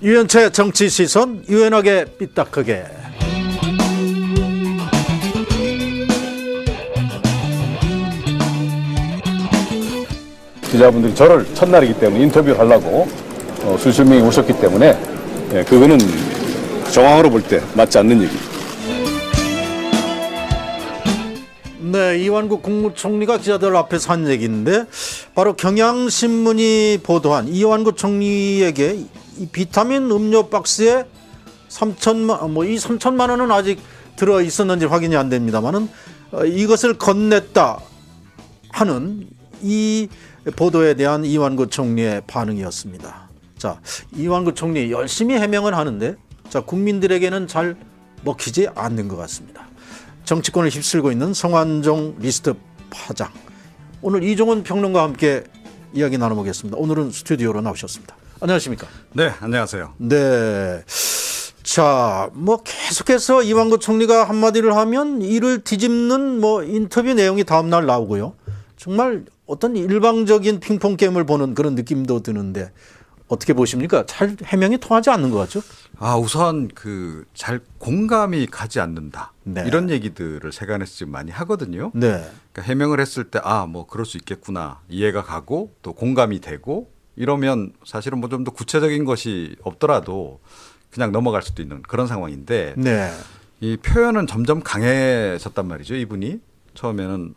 유연체 정치 시선 유연하게 삐딱하게. 기자분들이 저를 첫날이기 때문에 인터뷰를 하려고 수십 명이 오셨기 때문에 그거는 정황으로 볼 때 맞지 않는 얘기입니다. 네, 이완구 국무총리가 기자들 앞에서 한 얘기인데 바로 경향신문이 보도한 이완구 총리에게 이 비타민 음료 박스에 3천만 원은 아직 들어 있었는지 확인이 안 됩니다만은 이것을 건넸다 하는 이 보도에 대한 이완구 총리의 반응이었습니다. 자, 이완구 총리 열심히 해명을 하는데 자, 국민들에게는 잘 먹히지 않는 것 같습니다. 정치권을 휩쓸고 있는 성완종 리스트 파장. 오늘 이종훈 평론가와 함께 이야기 나눠보겠습니다. 오늘은 스튜디오로 나오셨습니다. 안녕하십니까? 네, 안녕하세요. 네. 자, 계속해서 이완구 총리가 한마디를 하면 이를 뒤집는 인터뷰 내용이 다음날 나오고요. 정말 어떤 일방적인 핑퐁 게임을 보는 그런 느낌도 드는데 어떻게 보십니까? 잘 해명이 통하지 않는 것 같죠? 우선 잘 공감이 가지 않는다. 네. 이런 얘기들을 세간에서 지금 많이 하거든요. 네. 그러니까 해명을 했을 때 그럴 수 있겠구나. 이해가 가고 또 공감이 되고 이러면 사실은 좀 더 구체적인 것이 없더라도 그냥 넘어갈 수도 있는 그런 상황인데 네. 이 표현은 점점 강해졌단 말이죠. 이분이 처음에는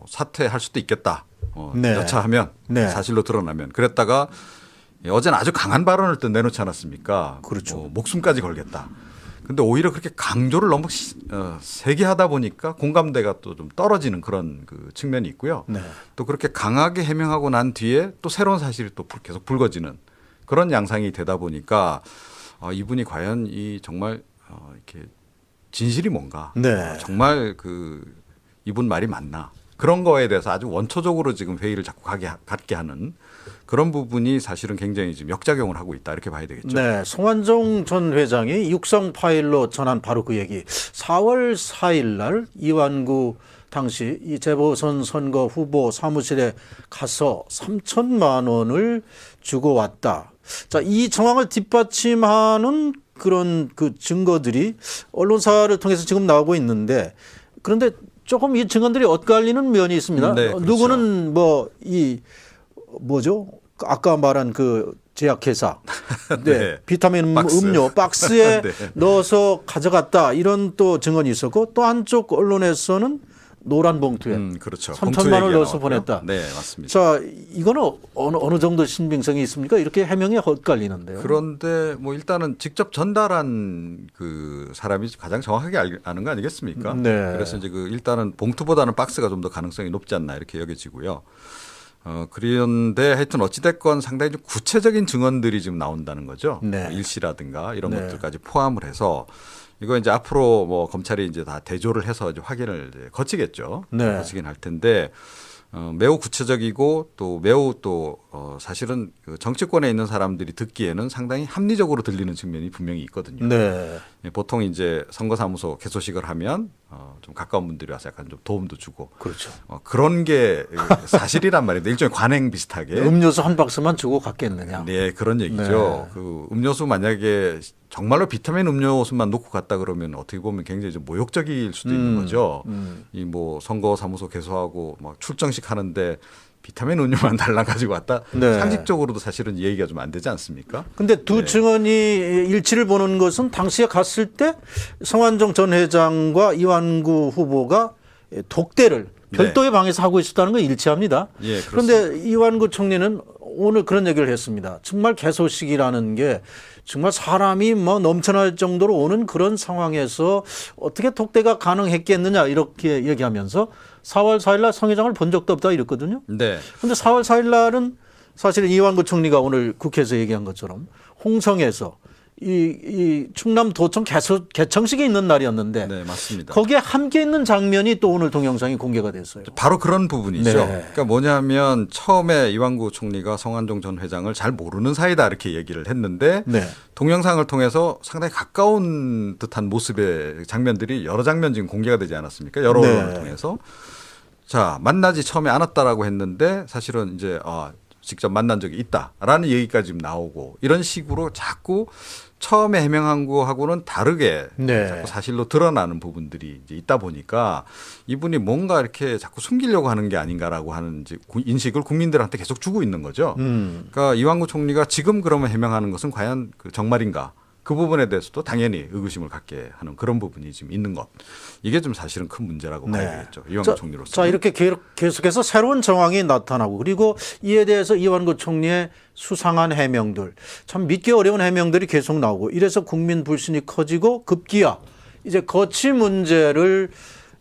사퇴할 수도 있겠다. 네. 여차하면 네. 사실로 드러나면 그랬다가 어제는 아주 강한 발언을 또 내놓지 않았습니까? 그렇죠. 목숨까지 걸겠다. 근데 오히려 그렇게 강조를 너무 세게 하다 보니까 공감대가 또 좀 떨어지는 그런 측면이 있고요. 네. 또 그렇게 강하게 해명하고 난 뒤에 또 새로운 사실이 또 계속 불거지는 그런 양상이 되다 보니까 이분이 과연 정말 이렇게 진실이 뭔가 네. 정말 이분 말이 맞나 그런 거에 대해서 아주 원초적으로 지금 회의를 자꾸 갖게 하는 그런 부분이 사실은 굉장히 지금 역작용을 하고 있다 이렇게 봐야 되겠죠. 네, 송환종 전 회장이 육성 파일로 전한 바로 그 얘기. 4월 4일 날 이완구 당시 이 재보선 선거 후보 사무실에 가서 3천만 원을 주고 왔다. 자, 이 정황을 뒷받침하는 그런 증거들이 언론사를 통해서 지금 나오고 있는데 그런데 조금 이 증언들이 엇갈리는 면이 있습니다. 네, 그렇죠. 누구는 아까 말한 제약회사 네. 비타민 박스. 음료 박스에 네. 넣어서 가져갔다 이런 또 증언이 있었고 또 한쪽 언론에서는 노란 봉투에 그렇죠. 3천만 원을 넣어서 보냈다. 네, 맞습니다. 자, 이거는 어느 정도 신빙성이 있습니까? 이렇게 해명이 엇갈리는데요. 그런데 일단은 직접 전달한 사람이 가장 정확하게 아는 거 아니겠습니까? 네. 그래서 이제 일단은 봉투보다는 박스가 좀 더 가능성이 높지 않나 이렇게 여겨지고요. 그런데 하여튼 어찌됐건 상당히 좀 구체적인 증언들이 지금 나온다는 거죠. 네. 일시라든가 이런 네. 것들까지 포함을 해서 이거 이제 앞으로 검찰이 이제 다 대조를 해서 이제 확인을 이제 거치겠죠. 네. 거치긴 할 텐데 매우 구체적이고 또 매우 또 사실은 정치권에 있는 사람들이 듣기에는 상당히 합리적으로 들리는 측면이 분명히 있거든요. 네. 보통 이제 선거사무소 개소식을 하면 좀 가까운 분들이 와서 약간 좀 도움도 주고 그렇죠. 그런 게 사실이란 말인데 일종의 관행 비슷하게 음료수 한 박스만 주고 갔겠느냐. 네, 그런 얘기죠. 네. 음료수 만약에 정말로 비타민 음료수만 놓고 갔다 그러면 어떻게 보면 굉장히 좀 모욕적일 수도 있는 거죠. 이 선거사무소 개소하고 막 출정식 하는데 비타민 음료만 달랑 가지고 왔다. 네. 상식적으로도 사실은 얘기가 좀 안 되지 않습니까? 근데 두 증언이 일치를 보는 것은 당시에 갔을 때 성완종 전 회장과 이완구 후보가 독대를 별도의 방에서 하고 있었다는 건 일치합니다. 예, 그런데 이완구 총리는 오늘 그런 얘기를 했습니다. 정말 개소식이라는 게 정말 사람이 넘쳐날 정도로 오는 그런 상황에서 어떻게 독대가 가능했겠느냐 이렇게 얘기하면서 4월 4일 날 성 회장을 본 적도 없다 이랬거든요. 네. 그런데 4월 4일 날은 사실은 이완구 총리가 오늘 국회에서 얘기한 것처럼 홍성에서 이 충남도청 개청식이 있는 날이었는데 네, 맞습니다. 거기에 함께 있는 장면이 또 오늘 동영상이 공개가 됐어요. 바로 그런 부분이죠. 네. 그러니까 뭐냐면 처음에 이완구 총리가 성완종 전 회장을 잘 모르는 사이다 이렇게 얘기를 했는데 네. 동영상을 통해서 상당히 가까운 듯한 모습의 장면들이 여러 장면 지금 공개가 되지 않았습니까? 여러 네. 언론을 통해서. 자, 만나지 처음에 않았다라고 했는데 사실은 이제 직접 만난 적이 있다라는 얘기까지 지금 나오고 이런 식으로 자꾸 처음에 해명한 거하고는 다르게 네. 자꾸 사실로 드러나는 부분들이 이제 있다 보니까 이분이 뭔가 이렇게 자꾸 숨기려고 하는 게 아닌가라고 하는 이제 인식을 국민들한테 계속 주고 있는 거죠. 그러니까 이완구 총리가 지금 그러면 해명하는 것은 과연 그 정말인가? 그 부분에 대해서도 당연히 의구심을 갖게 하는 그런 부분이 지금 있는 것. 이게 좀 사실은 큰 문제라고 봐야 되겠죠. 이완구 총리로서. 자, 이렇게 계속해서 새로운 정황이 나타나고 그리고 이에 대해서 이완구 총리의 수상한 해명들 참 믿기 어려운 해명들이 계속 나오고 이래서 국민 불신이 커지고 급기야 이제 거취 문제를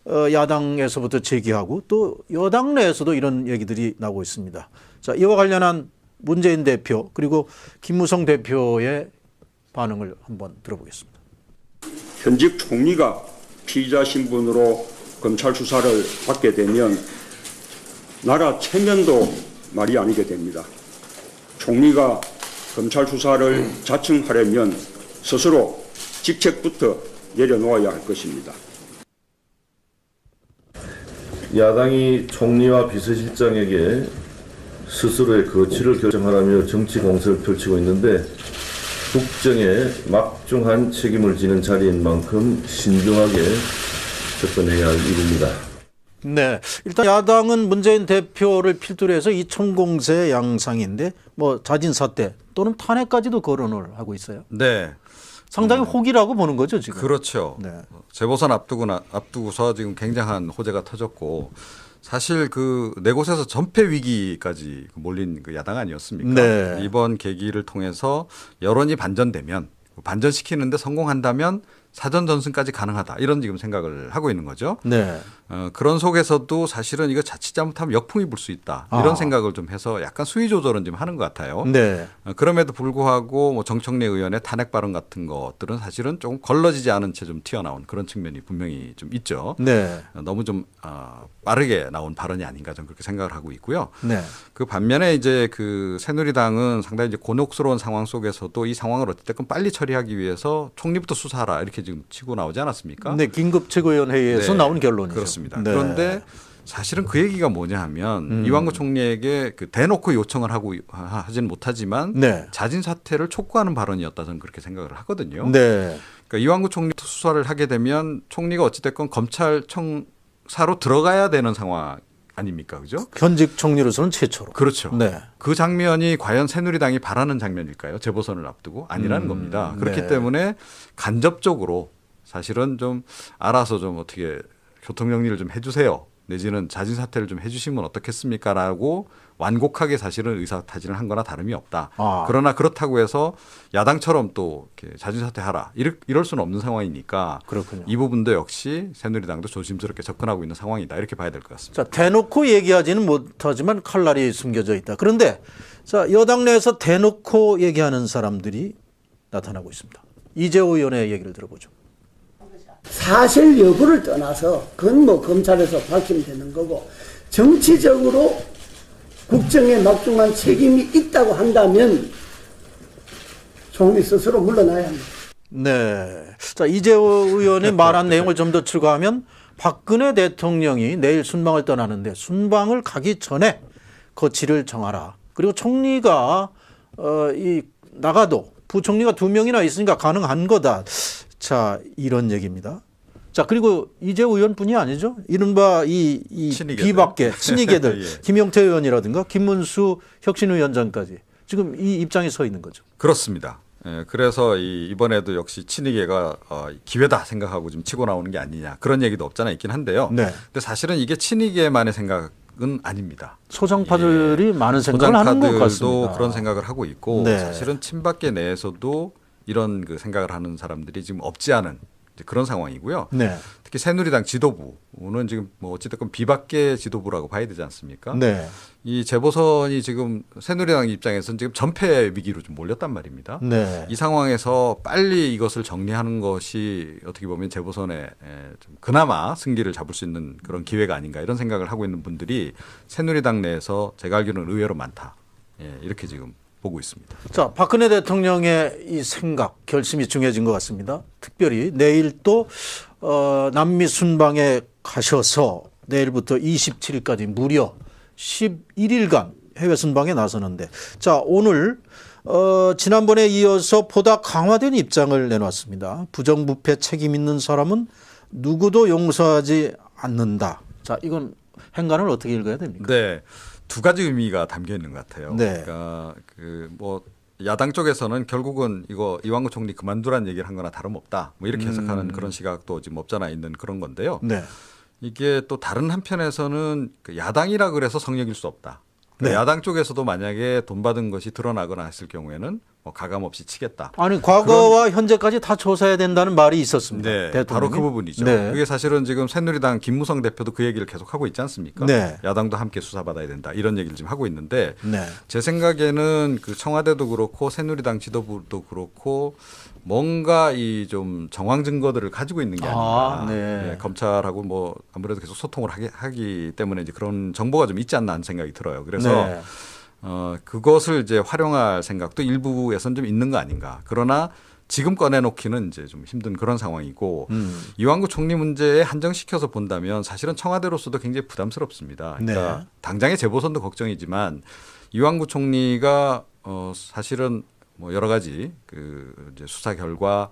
야당에서부터 제기하고 또 여당 내에서도 이런 얘기들이 나오고 있습니다. 자, 이와 관련한 문재인 대표 그리고 김무성 대표의 반응을 한번 들어보겠습니다. 현직 총리가 피의자 신분으로 검찰 수사를 받게 되면 나라 체면도 말이 아니게 됩니다. 총리가 검찰 수사를 자청하려면 스스로 직책부터 내려놓아야 할 것입니다. 야당이 총리와 비서실장에게 스스로의 거취를 결정하라며 정치 공세를 펼치고 있는데 국정에 막중한 책임을 지는 자리인 만큼 신중하게 접근해야 할 일입니다. 네, 일단 야당은 문재인 대표를 필두로 해서 이 총공세 양상인데 뭐 자진 사퇴 또는 탄핵까지도 거론을 하고 있어요. 네. 상당히 혹이라고 보는 거죠 지금. 그렇죠. 네. 재보선 앞두고서 지금 굉장한 호재가 터졌고 사실 그 네 곳에서 전패 위기까지 몰린 그 야당 아니었습니까? 네. 이번 계기를 통해서 여론이 반전되면 반전시키는데 성공한다면 사전 전승까지 가능하다 이런 지금 생각을 하고 있는 거죠. 네. 그런 속에서도 사실은 이거 자칫 잘못하면 역풍이 불 수 있다 이런 생각을 좀 해서 약간 수위 조절은 좀 하는 것 같아요. 네. 그럼에도 불구하고 뭐 정청래 의원의 탄핵 발언 같은 것들은 사실은 조금 걸러지지 않은 채 좀 튀어나온 그런 측면이 분명히 좀 있죠. 네. 너무 좀 빠르게 나온 발언이 아닌가 좀 그렇게 생각을 하고 있고요. 네. 그 반면에 이제 그 새누리당은 상당히 이제 곤혹스러운 상황 속에서도 이 상황을 어쨌든 빨리 처리하기 위해서 총리부터 수사하라 이렇게 지금 치고 나오지 않았습니까? 네, 긴급 최고위원회의에서 네, 나온 결론이죠. 그렇습니다. 네. 그런데 사실은 그 얘기가 뭐냐 하면 이완구 총리에게 그 대놓고 요청을 하지는 못하지만 네. 자진 사퇴를 촉구하는 발언이었다 저는 그렇게 생각을 하거든요. 네. 그러니까 이완구 총리 수사를 하게 되면 총리가 어찌됐건 검찰청사로 들어가야 되는 상황 아닙니까, 그죠? 현직 총리로서는 최초로. 그렇죠. 네. 그 장면이 과연 새누리당이 바라는 장면일까요? 재보선을 앞두고 아니라는 겁니다. 그렇기 네. 때문에 간접적으로 사실은 좀 알아서 좀 어떻게 교통 정리를 좀 해주세요. 내지는 자진 사퇴를 좀 해주시면 어떻겠습니까라고 완곡하게 사실은 의사 타진을 한 거나 다름이 없다. 그러나 그렇다고 해서 야당처럼 또 이렇게 자진 사퇴하라 이럴 수는 없는 상황이니까 그렇군요. 이 부분도 역시 새누리당도 조심스럽게 접근하고 있는 상황이다 이렇게 봐야 될 것 같습니다. 자, 대놓고 얘기하지는 못하지만 칼날이 숨겨져 있다. 그런데 자, 여당 내에서 대놓고 얘기하는 사람들이 나타나고 있습니다. 이재호 의원의 얘기를 들어보죠. 사실 여부를 떠나서 그건 뭐 검찰에서 밝히면 되는 거고 정치적으로 국정에 막중한 책임이 있다고 한다면 총리 스스로 물러나야 합니다. 네. 자, 이재호 의원이 말한 내용을 좀 더 추가하면 박근혜 대통령이 내일 순방을 떠나는데 순방을 가기 전에 거취를 정하라. 그리고 총리가 나가도 부총리가 2명이나 있으니까 가능한 거다. 자, 이런 얘기입니다. 자, 그리고 이재호 의원뿐이 아니죠. 이른바 이 비박계 친이계들 예. 김용태 의원이라든가 김문수 혁신위원장까지 지금 이 입장에 서 있는 거죠. 그렇습니다. 예, 그래서 이번에도 역시 친이계가 기회다 생각하고 지금 치고 나오는 게 아니냐 그런 얘기도 없잖아 있긴 한데요. 네. 근데 사실은 이게 친이계만의 생각은 아닙니다. 소장파들이 많은 생각을 하는 것 같습니다. 소장파들도 그런 생각을 하고 있고 네. 사실은 친박계 내에서도 이런 그 생각을 하는 사람들이 지금 없지 않은 이제 그런 상황이고요. 네. 특히 새누리당 지도부는 지금 뭐 어찌됐건 비박계 지도부라고 봐야 되지 않습니까? 네. 이 재보선이 지금 새누리당 입장에서는 지금 전패 위기로 좀 몰렸단 말입니다. 네. 이 상황에서 빨리 이것을 정리하는 것이 어떻게 보면 재보선에 좀 그나마 승기를 잡을 수 있는 그런 기회가 아닌가 이런 생각을 하고 있는 분들이 새누리당 내에서 제가 알기로는 의외로 많다. 이렇게 지금 보고 있습니다. 자, 박근혜 대통령의 이 생각, 결심이 중요해진 것 같습니다. 특별히 내일 또 남미 순방에 가셔서 내일부터 27일까지 무려 11일간 해외 순방에 나서는데 자 오늘 지난번에 이어서 보다 강화된 입장을 내놨습니다. 부정부패 책임 있는 사람은 누구도 용서하지 않는다. 자 이건 행간을 어떻게 읽어야 됩니까? 네, 두 가지 의미가 담겨 있는 것 같아요. 네. 그러니까 그 뭐 야당 쪽에서는 결국은 이거 이완구 총리 그만두라는 얘기를 한 거나 다름없다. 뭐 이렇게 해석하는 그런 시각도 지금 없잖아 있는 그런 건데요. 네. 이게 또 다른 한편에서는 그 야당이라 그래서 성역일 수 없다. 네. 야당 쪽에서도 만약에 돈 받은 것이 드러나거나 했을 경우에는 뭐 가감없이 치겠다. 아니 과거와 현재까지 다 조사해야 된다는 말이 있었습니다. 네, 대통령이. 바로 그 부분이죠. 네. 그게 사실은 지금 새누리당 김무성 대표도 그 얘기를 계속 하고 있지 않습니까? 네. 야당도 함께 수사받아야 된다. 이런 얘기를 지금 하고 있는데 네. 제 생각에는 그 청와대도 그렇고 새누리당 지도부도 그렇고 뭔가 이 좀 정황 증거들을 가지고 있는 게 아닌가. 네. 네, 검찰하고 뭐 아무래도 계속 소통을 하기 때문에 이제 그런 정보가 좀 있지 않나 하는 생각이 들어요. 그래서 네. 그것을 이제 활용할 생각도 일부에서는 좀 있는 거 아닌가. 그러나 지금 꺼내놓기는 이제 좀 힘든 그런 상황이고 이완구 총리 문제에 한정시켜서 본다면 사실은 청와대로서도 굉장히 부담스럽습니다. 그러니까 네. 당장의 재보선도 걱정이지만 이완구 총리가 사실은 뭐 여러 가지 그 이제 수사 결과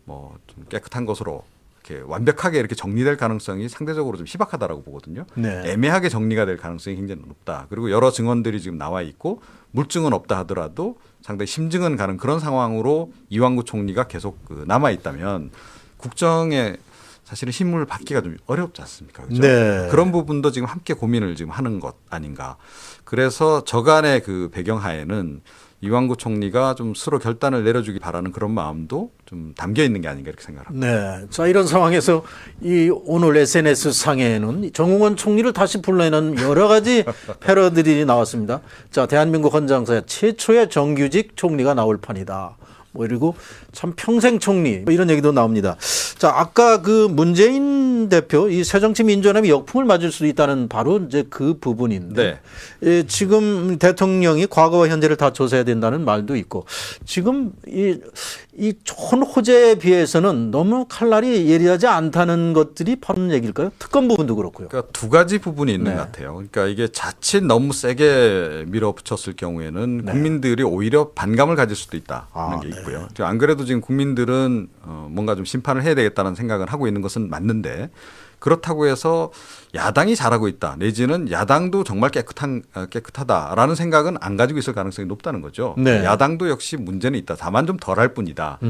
뭐 좀 깨끗한 것으로 이렇게 완벽하게 이렇게 정리될 가능성이 상대적으로 좀 희박하다라고 보거든요. 네. 애매하게 정리가 될 가능성이 굉장히 높다. 그리고 여러 증언들이 지금 나와 있고 물증은 없다 하더라도 상당히 심증은 가는 그런 상황으로 이완구 총리가 계속 남아 있다면 국정에 사실은 힘을 받기가 좀 어렵지 않습니까? 그렇죠? 네. 그런 부분도 지금 함께 고민을 지금 하는 것 아닌가. 그래서 저간의 그 배경하에는 이완구 총리가 좀 스스로 결단을 내려주기 바라는 그런 마음도 좀 담겨 있는 게 아닌가 이렇게 생각합니다. 네. 자, 이런 상황에서 이 오늘 SNS 상에는 정홍원 총리를 다시 불러내는 여러 가지 패러들이 나왔습니다. 자, 대한민국 헌장사 최초의 정규직 총리가 나올 판이다. 뭐 그리고 참 평생 총리 뭐 이런 얘기도 나옵니다. 자, 아까 그 문재인 대표 이 새정치민주연합이 역풍을 맞을 수도 있다는 바로 이제 그 부분인데 예, 지금 대통령이 과거와 현재를 다 조사해야 된다는 말도 있고 지금 이 좋은 호재에 비해서는 너무 칼날이 예리하지 않다는 것들이 바로 얘기일까요? 특검 부분도 그렇고요. 그러니까 두 가지 부분이 있는 네. 것 같아요. 그러니까 이게 자칫 너무 세게 밀어붙였을 경우에는 국민들이 오히려 반감을 가질 수도 있다는 게 있고요. 안 그래도 지금 국민들은 뭔가 좀 심판을 해야 되겠다는 생각을 하고 있는 것은 맞는데 그렇다고 해서 야당이 잘하고 있다 내지는 야당도 정말 깨끗하다라는 생각은 안 가지고 있을 가능성이 높다는 거죠. 네. 야당도 역시 문제는 있다. 다만 좀 덜할 뿐이다.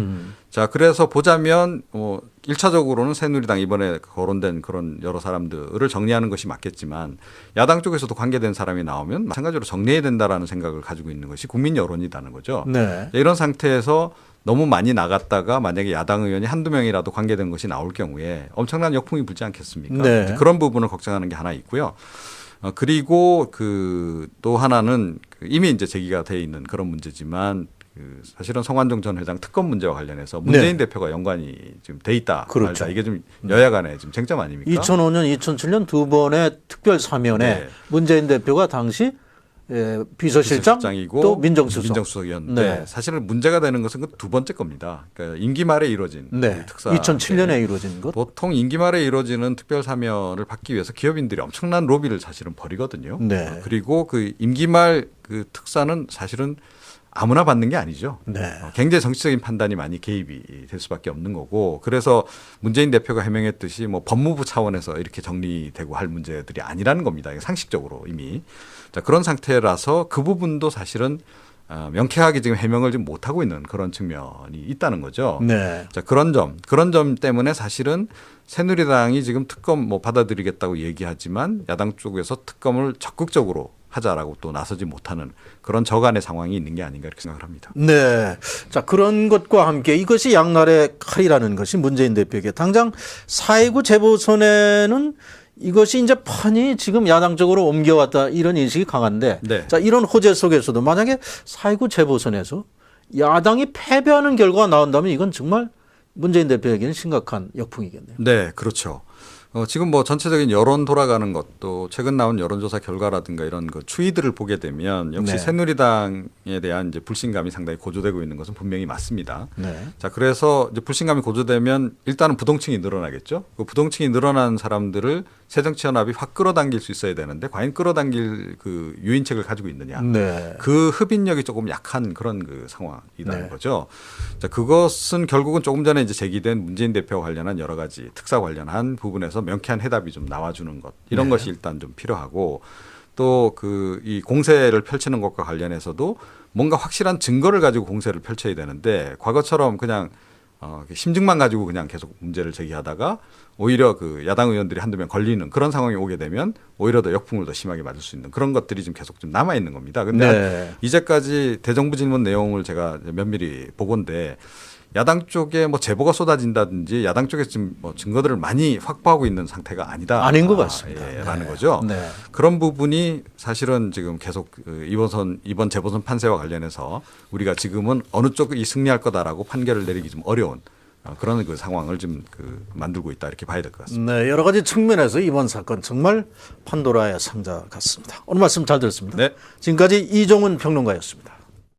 자, 그래서 보자면 1차적으로는 새누리당 이번에 거론된 그런 여러 사람들을 정리하는 것이 맞겠지만 야당 쪽에서도 관계된 사람이 나오면 마찬가지로 정리해야 된다라는 생각을 가지고 있는 것이 국민 여론이라는 거죠. 네. 이런 상태에서 너무 많이 나갔다가 만약에 야당 의원이 한두 명이라도 관계된 것이 나올 경우에 엄청난 역풍이 불지 않겠습니까? 네. 그런 부분을 걱정하는 게 하나 있고요. 그리고 그 또 하나는 이미 이제 제기가 돼 있는 그런 문제지만 그 사실은 성완종 전 회장 특검 문제와 관련해서 문재인 대표가 연관이 지금 돼 있다. 그렇죠. 말다. 이게 좀 여야 간에 지금 쟁점 아닙니까? 2005년, 2007년 두 번의 특별 사면에 네. 문재인 대표가 당시 비서실장 비서실장이고 또 민정수석. 민정수석이었는데 네. 사실은 문제가 되는 것은 그 두 번째 겁니다. 그러니까 임기 말에 이루어진 네. 특사. 2007년에 이루어진 것. 보통 임기 말에 이루어지는 특별 사면을 받기 위해서 기업인들이 엄청난 로비를 사실은 벌이거든요. 네. 그리고 그 임기 말 그 특사는 사실은 아무나 받는 게 아니죠. 네. 굉장히 정치적인 판단이 많이 개입이 될 수밖에 없는 거고 그래서 문재인 대표가 해명했듯이 뭐 법무부 차원에서 이렇게 정리되고 할 문제들이 아니라는 겁니다. 상식적으로 이미. 자, 그런 상태라서 그 부분도 사실은 명쾌하게 지금 해명을 좀 못하고 있는 그런 측면이 있다는 거죠. 네. 자, 그런 점 때문에 사실은 새누리당이 지금 특검 뭐 받아들이겠다고 얘기하지만 야당 쪽에서 특검을 적극적으로 하자라고 또 나서지 못하는 그런 저간의 상황이 있는 게 아닌가 이렇게 생각을 합니다. 네. 자, 그런 것과 함께 이것이 양날의 칼이라는 것이 문재인 대표에게 당장 4.19 재보선에는 이것이 이제 판이 지금 야당 쪽으로 옮겨왔다 이런 인식이 강한데 네. 자, 이런 호재 속에서도 만약에 4.19 재보선에서 야당이 패배하는 결과가 나온다면 이건 정말 문재인 대표에게는 심각한 역풍이겠네요. 네, 그렇죠. 지금 뭐 전체적인 여론 돌아가는 것도 최근 나온 여론조사 결과라든가 이런 그 추이들을 보게 되면 역시 네. 새누리당이 대한 이제 불신감이 상당히 고조되고 있는 것은 분명히 맞습니다. 네. 자, 그래서 이제 불신감이 고조되면 일단은 부동층이 늘어나겠죠. 그 부동층이 늘어난 사람들을 새정치연합이 확 끌어당길 수 있어야 되는데 과연 끌어당길 그 유인책을 가지고 있느냐. 네. 그 흡인력이 조금 약한 그런 그 상황이라는 네. 거죠. 자, 그것은 결국은 조금 전에 이제 제기된 문재인 대표와 관련한 여러 가지 특사 관련한 부분에서 명쾌한 해답이 좀 나와주는 것 이런 네. 것이 일단 좀 필요하고 또 그 이 공세를 펼치는 것과 관련해서도 뭔가 확실한 증거를 가지고 공세를 펼쳐야 되는데 과거처럼 그냥 심증만 가지고 그냥 계속 문제를 제기하다가 오히려 그 야당 의원들이 한두 명 걸리는 그런 상황이 오게 되면 오히려 더 역풍을 더 심하게 맞을 수 있는 그런 것들이 좀 계속 좀 남아 있는 겁니다. 근데 네. 이제까지 대정부 질문 내용을 제가 면밀히 보건데 야당 쪽에 뭐 제보가 쏟아진다든지 야당 쪽에 지금 뭐 증거들을 많이 확보하고 있는 상태가 아니다. 아닌 것 같습니다. 라는 네. 거죠. 네. 그런 부분이 사실은 지금 계속 이번 재보선 판세와 관련해서 우리가 지금은 어느 쪽이 승리할 거다라고 판결을 내리기 좀 어려운 그런 그 상황을 좀 만들고 있다 이렇게 봐야 될 것 같습니다. 네, 여러 가지 측면에서 이번 사건 정말 판도라의 상자 같습니다. 오늘 말씀 잘 들었습니다. 네. 지금까지 이종훈 평론가였습니다.